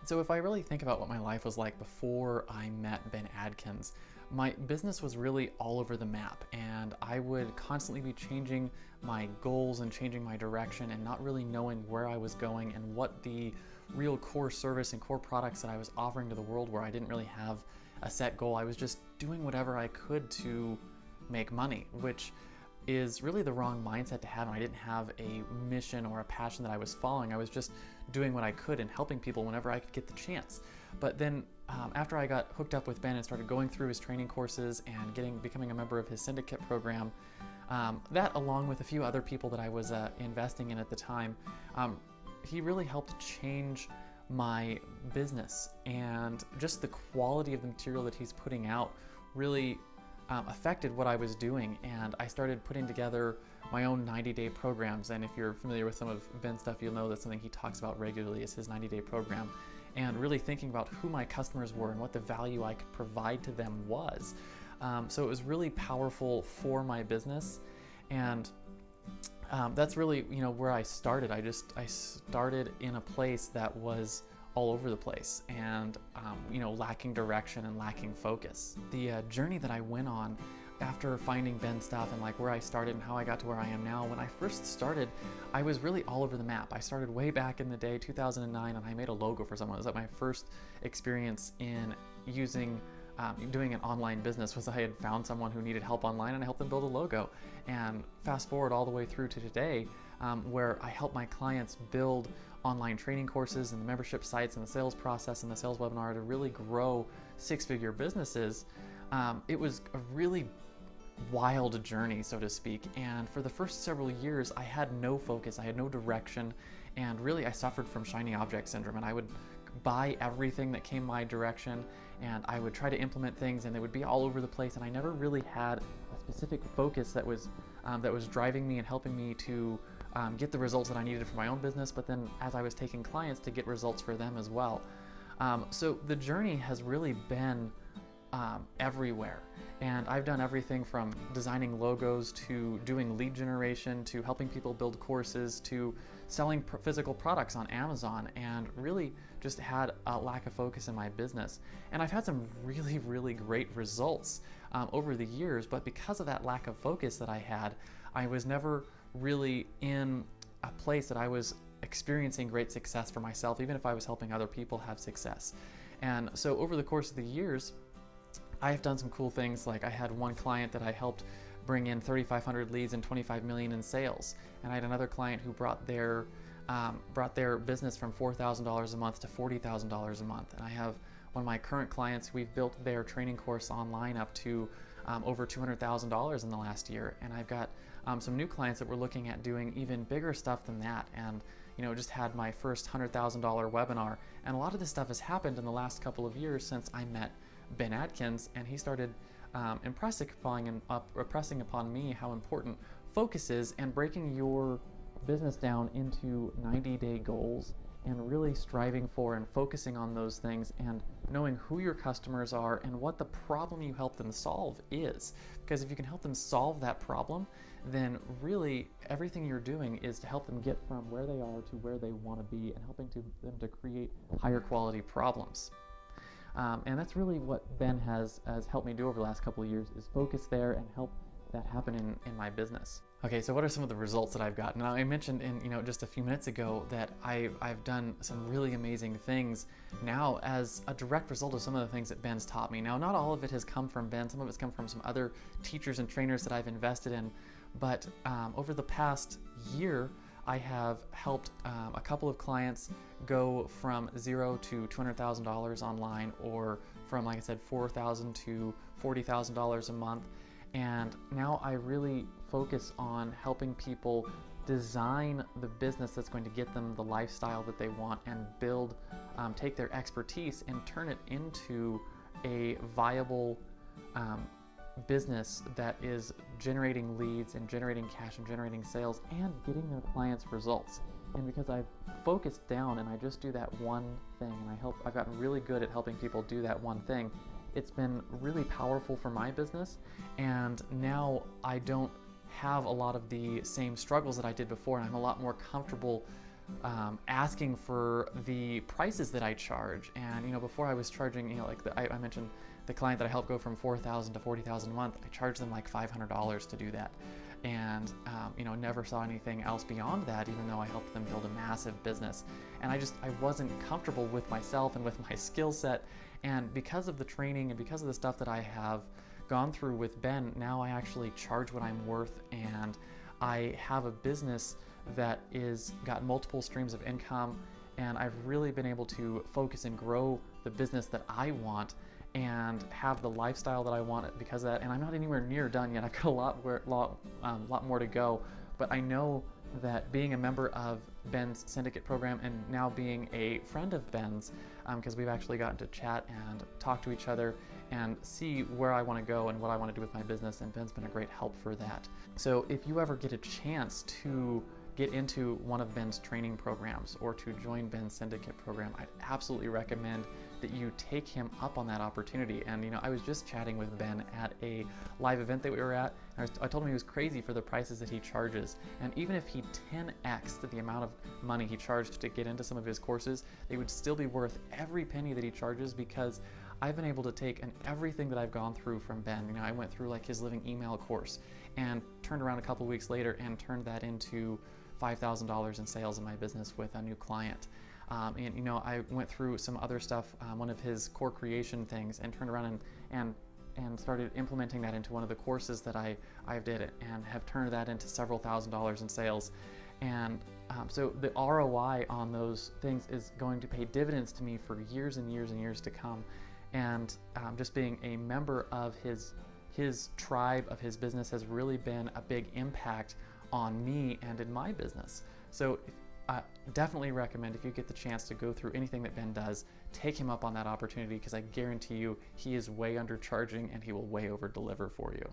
So if I really think about what my life was like before I met Ben Adkins, my business was really all over the map, and I would constantly be changing my goals and changing my direction and not really knowing where I was going and what the real core service and core products that I was offering to the world were. I didn't really have a set goal. I was just doing whatever I could to make money, which is really the wrong mindset to have. And I didn't have a mission or a passion that I was following. I was just doing what I could and helping people whenever I could get the chance. But then after I got hooked up with Ben and started going through his training courses and becoming a member of his syndicate program, that along with a few other people that I was investing in at the time, he really helped change my business, and just the quality of the material that he's putting out really affected what I was doing. And I started putting together my own 90-day programs. And if you're familiar with some of Ben's stuff, you'll know that's something he talks about regularly, is his 90-day program, and really thinking about who my customers were and what the value I could provide to them was. So it was really powerful for my business. And that's really, where I started. I started in a place that was all over the place and, lacking direction and lacking focus. The journey that I went on after finding Ben's stuff and like where I started and how I got to where I am now, when I first started, I was really all over the map. I started way back in the day, 2009, and I made a logo for someone. It was like my first experience in doing an online business. Was I had found someone who needed help online and I helped them build a logo. And fast forward all the way through to today, where I help my clients build online training courses and the membership sites and the sales process and the sales webinar to really grow six-figure businesses. It was a really wild journey, so to speak. And for the first several years, I had no focus, I had no direction, and really I suffered from shiny object syndrome. And I would buy everything that came my direction, and I would try to implement things, and they would be all over the place. And I never really had a specific focus that was driving me and helping me to get the results that I needed for my own business, but then as I was taking clients, to get results for them as well. So the journey has really been everywhere. And I've done everything from designing logos to doing lead generation to helping people build courses to selling physical products on Amazon, and really just had a lack of focus in my business. And I've had some really, really great results over the years, but because of that lack of focus that I had, I was never really in a place that I was experiencing great success for myself, even if I was helping other people have success. And so over the course of the years, I have done some cool things. Like I had one client that I helped bring in 3,500 leads and 25 million in sales. And I had another client who brought their business from $4,000 a month to $40,000 a month. And I have one of my current clients, we've built their training course online up to over $200,000 in the last year. And I've got some new clients that we're looking at doing even bigger stuff than that. And just had my first $100,000 webinar. And a lot of this stuff has happened in the last couple of years since I met Ben Adkins, and he started impressing upon me how important focus is, and breaking your business down into 90-day goals and really striving for and focusing on those things, and knowing who your customers are and what the problem you help them solve is. Because if you can help them solve that problem, then really everything you're doing is to help them get from where they are to where they want to be, and helping them to create higher quality problems. And that's really what Ben has helped me do over the last couple of years, is focus there and help that happen in my business. Okay, so what are some of the results that I've gotten? Now, I mentioned just a few minutes ago that I've done some really amazing things now as a direct result of some of the things that Ben's taught me. Now, not all of it has come from Ben. Some of it's come from some other teachers and trainers that I've invested in. But over the past year, I have helped a couple of clients go from $0 to $200,000 online, or from, like I said, $4,000 to $40,000 a month. And now I really focus on helping people design the business that's going to get them the lifestyle that they want, and take their expertise and turn it into a viable business that is generating leads and generating cash and generating sales and getting their clients results. And because I've focused down and I just do that one thing, and I've gotten really good at helping people do that one thing, it's been really powerful for my business. And now I don't have a lot of the same struggles that I did before, and I'm a lot more comfortable asking for the prices that I charge. And before I was charging, like I mentioned the client that I helped go from $4,000 to $40,000 a month, I charged them like $500 to do that. And never saw anything else beyond that, even though I helped them build a massive business. And I wasn't comfortable with myself and with my skill set. And because of the training and because of the stuff that I have gone through with Ben, now I actually charge what I'm worth, and I have a business that is got multiple streams of income, and I've really been able to focus and grow the business that I want and have the lifestyle that I want because of that. And I'm not anywhere near done yet. I've got a lot more to go, but I know that being a member of Ben's syndicate program and now being a friend of Ben's, because we've actually gotten to chat and talk to each other and see where I want to go and what I want to do with my business, and Ben's been a great help for that. So if you ever get a chance to get into one of Ben's training programs or to join Ben's syndicate program, I'd absolutely recommend that you take him up on that opportunity. And I was just chatting with Ben at a live event that we were at, and I told him he was crazy for the prices that he charges. And even if he 10x'd the amount of money he charged to get into some of his courses, they would still be worth every penny that he charges, because I've been able to take everything that I've gone through from Ben. I went through like his living email course and turned around a couple weeks later and turned that into $5,000 in sales in my business with a new client. And I went through some other stuff, one of his core creation things, and turned around and started implementing that into one of the courses that I did it, and have turned that into several $1,000s in sales. And so the ROI on those things is going to pay dividends to me for years and years and years to come. And just being a member of his tribe, of his business, has really been a big impact on me and in my business. So definitely recommend, if you get the chance to go through anything that Ben does, take him up on that opportunity, because I guarantee you he is way undercharging and he will way over deliver for you.